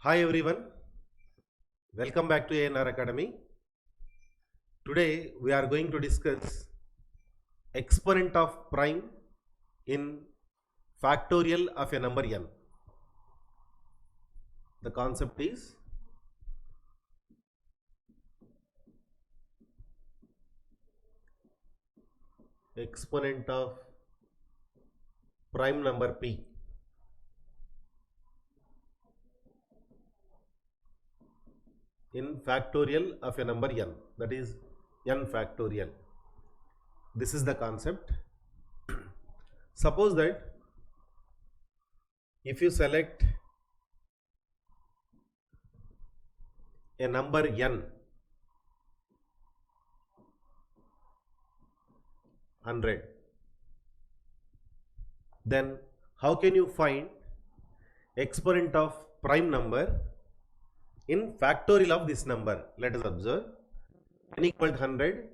Hi everyone, welcome back to ANR Academy. Today we are going to discuss exponent of prime in factorial of a number n. The concept is exponent of prime number p in factorial of a number n, that is n factorial. This is the concept. Suppose that if you select a number n 100, then how can you find exponent of prime number in factorial of this number? Let us observe. N equal to 100,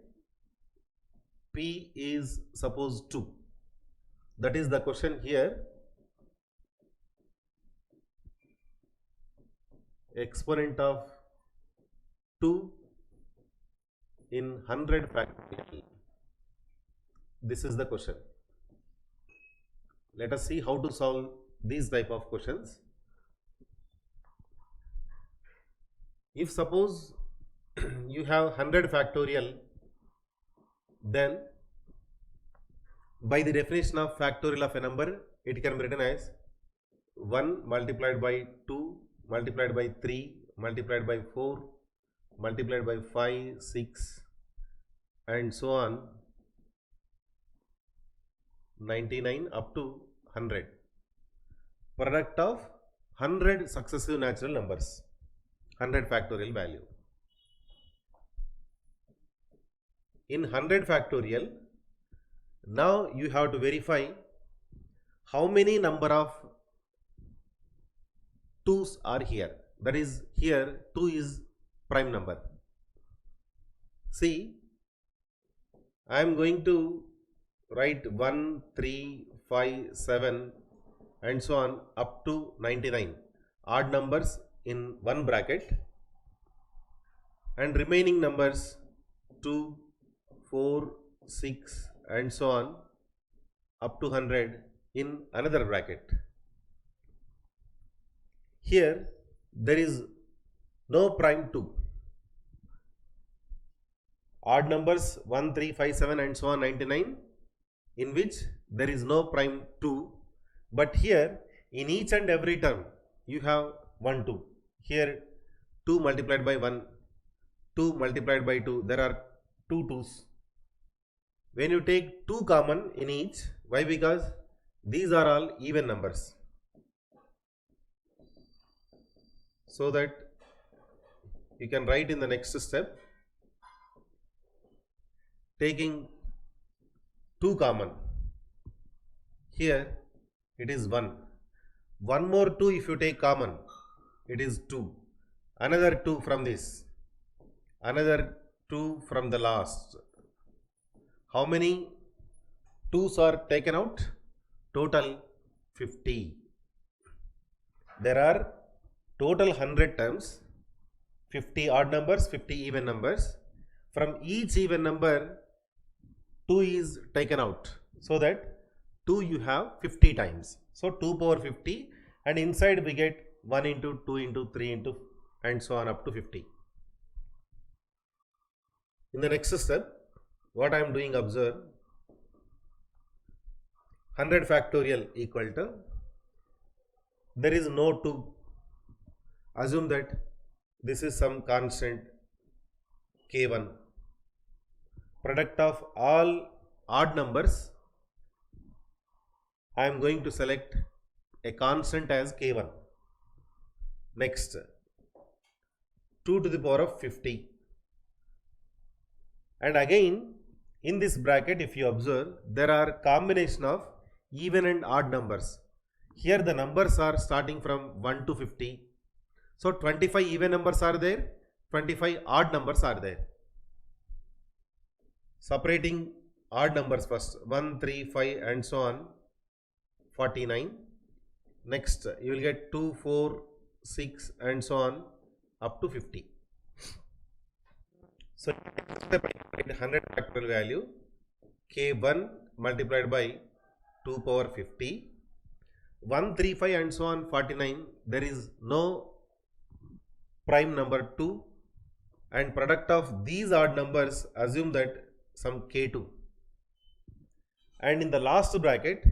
p is suppose 2. That is the question here. Exponent of 2 in 100 factorial. This is the question. Let us see how to solve these type of questions. If suppose you have 100 factorial, then by the definition of factorial of a number, it can be written as 1 multiplied by 2 multiplied by 3 multiplied by 4 multiplied by 5, 6 and so on, 99 up to 100. Product of 100 successive natural numbers, 100 factorial value. In 100 factorial, now you have to verify how many number of 2's are here. That is, here 2 is prime number. See, I am going to write 1, 3, 5, 7 and so on up to 99 odd numbers in one bracket, and remaining numbers 2, 4, 6 and so on up to 100 in another bracket. Here there is no prime 2. Odd numbers 1, 3, 5, 7 and so on 99, in which there is no prime 2, but here in each and every term you have 1, 2. Here 2 multiplied by 1, 2 multiplied by 2, there are 2 2's. When you take 2 common in each, why? Because these are all even numbers. So that you can write in the next step, taking 2 common. Here it is 1. One more 2 if you take common, it is 2. Another 2 from this. Another 2 from the last. How many 2's are taken out? Total 50. There are total 100 terms, 50 odd numbers, 50 even numbers. From each even number, 2 is taken out, so that 2 you have 50 times. So 2 power 50, and inside we get 1 into 2 into 3 into and so on up to 50. In the next step, what I am doing, observe. 100 factorial equal to, there is no 2. Assume that this is some constant k1. Product of all odd numbers, I am going to select a constant as k1. Next, 2 to the power of 50. And again, in this bracket, if you observe, there are combination of even and odd numbers. Here the numbers are starting from 1 to 50. So 25 even numbers are there, 25 odd numbers are there. Separating odd numbers first, 1, 3, 5 and so on, 49. Next you will get 2, 4, 6 and so on up to 50. So next step I write 100 factorial value k1 multiplied by 2 power 50, 135 and so on 49. There is no prime number 2, and product of these odd numbers, assume that some k2. And in the last bracket,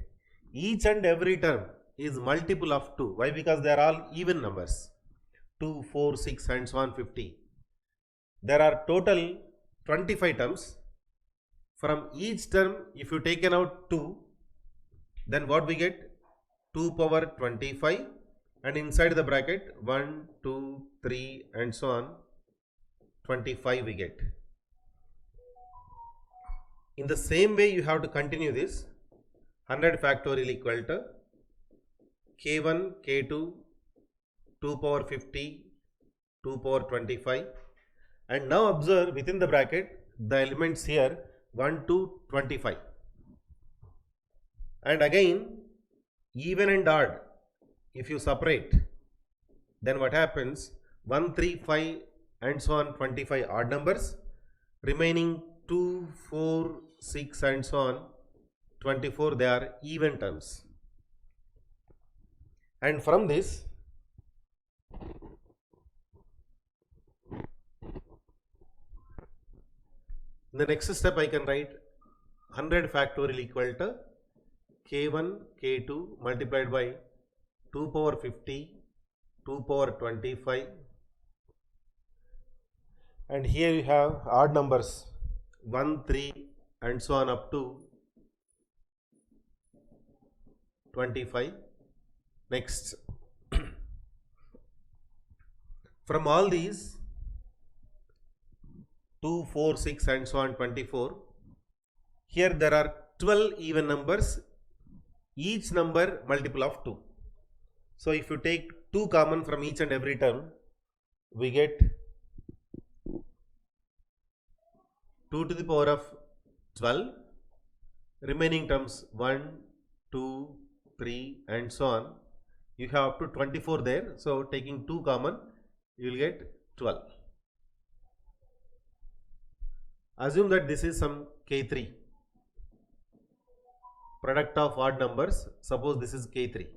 each and every term is multiple of 2. Why? Because they are all even numbers. 2, 4, 6 and so on 50. There are total 25 terms. From each term, if you taken out 2, then what we get? 2 power 25, and inside the bracket 1, 2, 3 and so on 25 we get. In the same way you have to continue this. 100 factorial equal to k1, k2, 2 power 50, 2 power 25, and now observe within the bracket the elements here 1 to 25, and again even and odd if you separate, then what happens? 1, 3, 5 and so on 25 odd numbers, remaining 2, 4, 6 and so on 24, they are even terms. And from this, in the next step I can write 100 factorial equal to k1, k2 multiplied by 2 power 50, 2 power 25, and here you have odd numbers 1, 3 and so on up to 25. Next, from all these 2, 4, 6 and so on 24, here there are 12 even numbers, each number multiple of 2. So if you take 2 common from each and every term, we get 2 to the power of 12, remaining terms 1, 2, 3 and so on. You have up to 24 there, so taking 2 common, you will get 12. Assume that this is some k3, product of odd numbers. Suppose this is k3,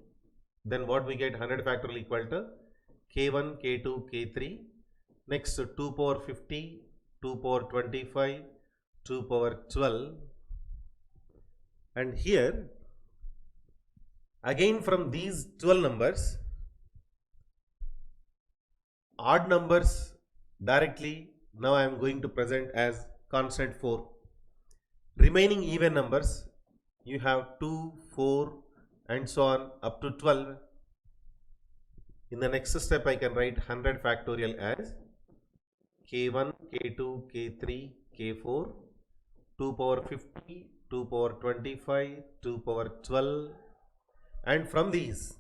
then what we get? 100 factorial equal to k1, k2, k3. Next 2 power 50, 2 power 25, 2 power 12, and here again from these 12 numbers, odd numbers directly now I am going to present as constant 4. Remaining even numbers, you have 2, 4 and so on up to 12. In the next step I can write 100 factorial as k1, k2, k3, k4, 2 power 50, 2 power 25, 2 power 12, and from these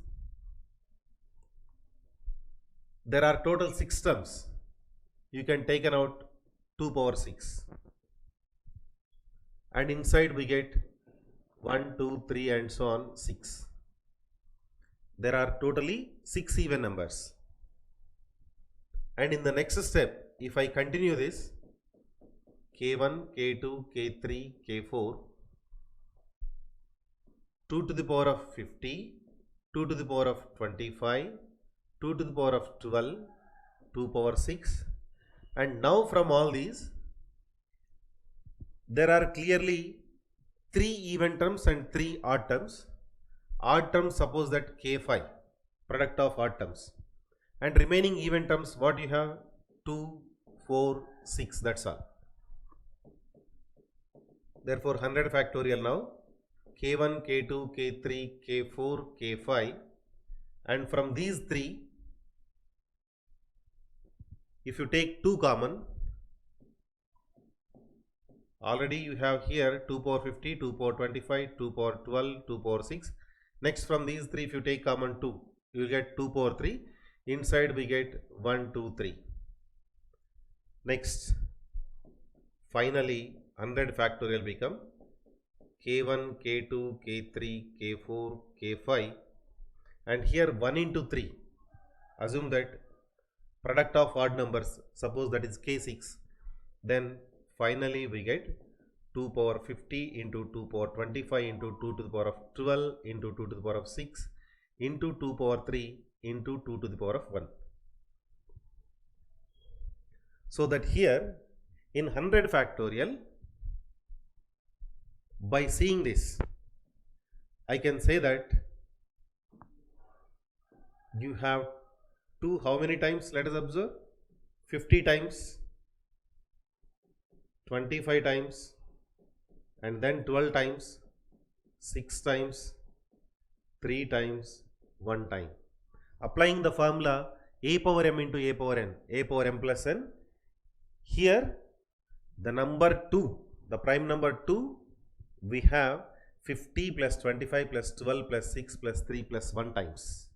there are total 6 terms. You can take out 2 power 6, and inside we get 1, 2, 3 and so on 6. There are totally 6 even numbers. And in the next step, if I continue this, k1, k2, k3, k4, 2 to the power of 50, 2 to the power of 25, 2 to the power of 12, 2 power 6, and now from all these, there are clearly 3 even terms and 3 odd terms. Odd terms, suppose that k5, product of odd terms, and remaining even terms, what you have? 2, 4, 6, that's all. Therefore 100 factorial now, k1, k2, k3, k4, k5, and from these 3, if you take 2 common, already you have here 2 power 50, 2 power 25, 2 power 12, 2 power 6. Next from these 3, if you take common 2, you will get 2 power 3. Inside we get 1, 2, 3. Next, finally 100 factorial become k1, k2, k3, k4, k5, and here 1 into 3. assume that product of odd numbers, suppose that is k6, then finally we get 2 power 50 into 2 power 25 into 2 to the power of 12 into 2 to the power of 6 into 2 power 3 into 2 to the power of 1. So that here in 100 factorial, by seeing this, I can say that you have 2 how many times? Let us observe. 50 times, 25 times, and then 12 times, 6 times, 3 times, 1 time. Applying the formula a power m into a power m plus n. Here the number 2, the prime number 2, we have 50 plus 25 plus 12 plus 6 plus 3 plus 1 times.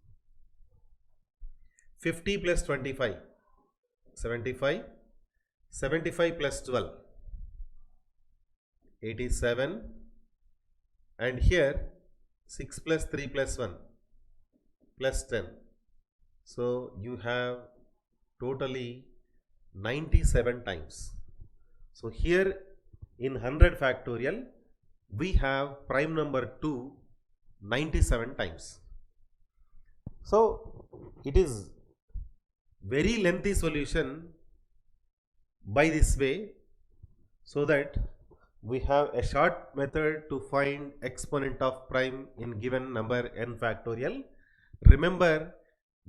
50 plus 25, 75, 75 plus 12, 87, and here 6 plus 3 plus 1 plus 10. So you have totally 97 times. So here in 100 factorial, we have prime number 2 97 times. So it is very lengthy solution by this way, so that we have a short method to find exponent of prime in given number n factorial. Remember,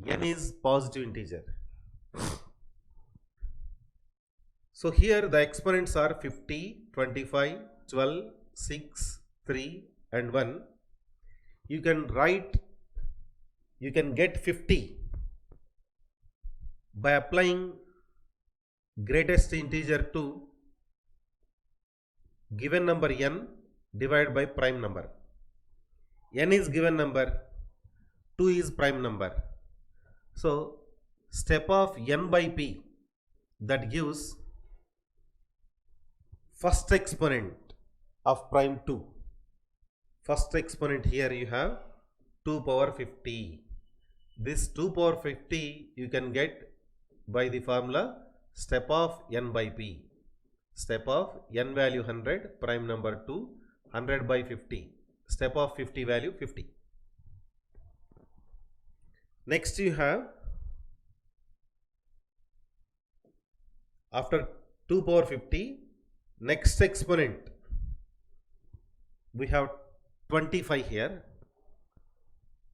n is positive integer. So here the exponents are 50, 25, 12, 6, 3 and 1. You can get 50 by applying greatest integer to given number n divided by prime number. N is given number, 2 is prime number. So step of n by p, that gives first exponent of prime 2. First exponent here you have 2 power 50. This 2 power 50 you can get by the formula step of n by p. Step of n value 100, prime number 2, 100 by 50. Step of 50 value 50. Next you have, after 2 power 50, next exponent we have 25 here.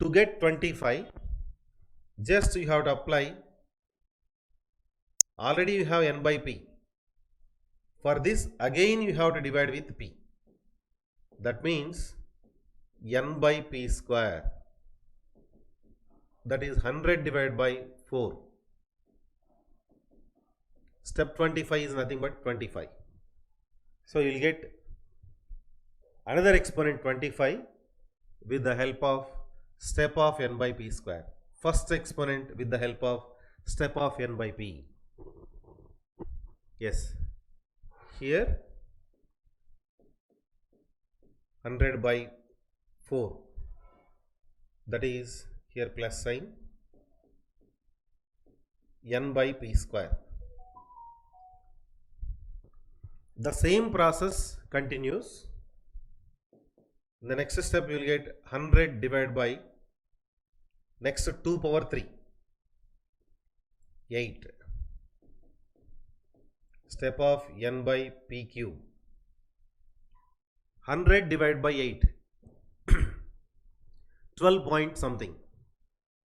To get 25, just you have to apply, already you have n by p. For this again you have to divide with p. That means n by p square, that is 100 divided by 4. Step 25 is nothing but 25. So you will get another exponent 25 with the help of step of n by p square. First exponent with the help of step of n by p. Yes, here 100 by 4, that is here plus sign, n by p square. The same process continues. In the next step you will get 100 divided by next 2 power 3, 8. Step of n by p cube. 100 divided by 8, 12 point something.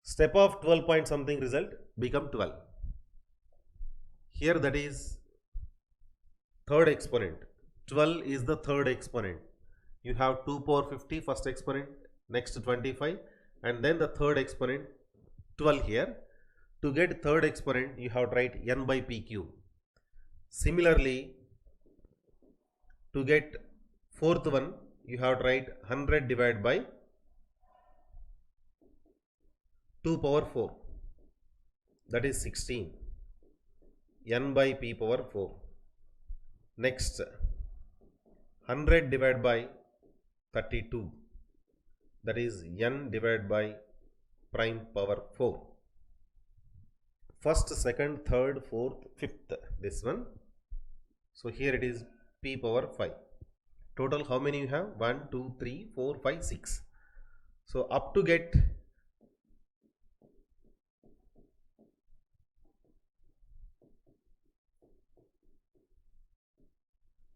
Step of 12 point something result become 12. Here that is third exponent. 12 is the third exponent. You have 2 power 50 first exponent, next 25, and then the third exponent 12 here. To get third exponent you have to write n by p cube. Similarly, to get fourth one you have to write 100 divided by 2 power 4, that is 16, n by p power 4. Next 100 divided by 32, that is n divided by prime power 4. first, second, third, fourth, fifth, this one. So here it is p power 5. Total how many you have? 1, 2, 3, 4, 5, 6. So up to get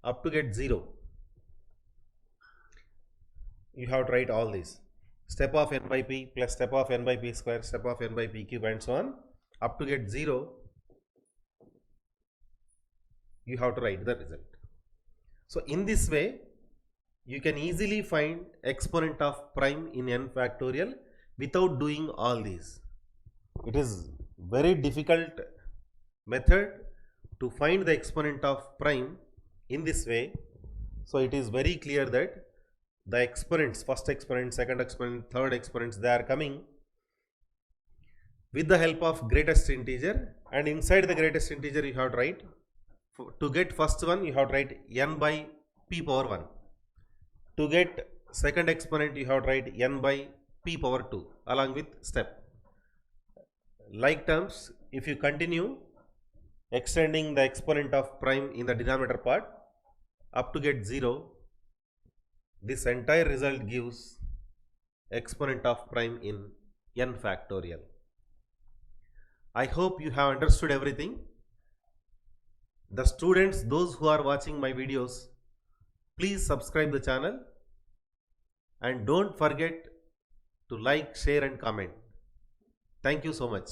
up to get 0, you have to write all these. Step of n by p plus step of n by p square, step of n by p cube, and so on. Up to get 0, you have to write the result. So in this way, you can easily find exponent of prime in n factorial without doing all these. It is very difficult method to find the exponent of prime in this way. So it is very clear that the exponents, first exponent, second exponent, third exponents, they are coming with the help of greatest integer, and inside the greatest integer you have to write, to get first one you have to write n by p power 1. To get second exponent you have to write n by p power 2 along with step. Like terms, if you continue extending the exponent of prime in the denominator part up to get 0, this entire result gives exponent of prime in n factorial. I hope you have understood everything. The students, those who are watching my videos, please subscribe the channel and don't forget to like, share and comment. Thank you so much.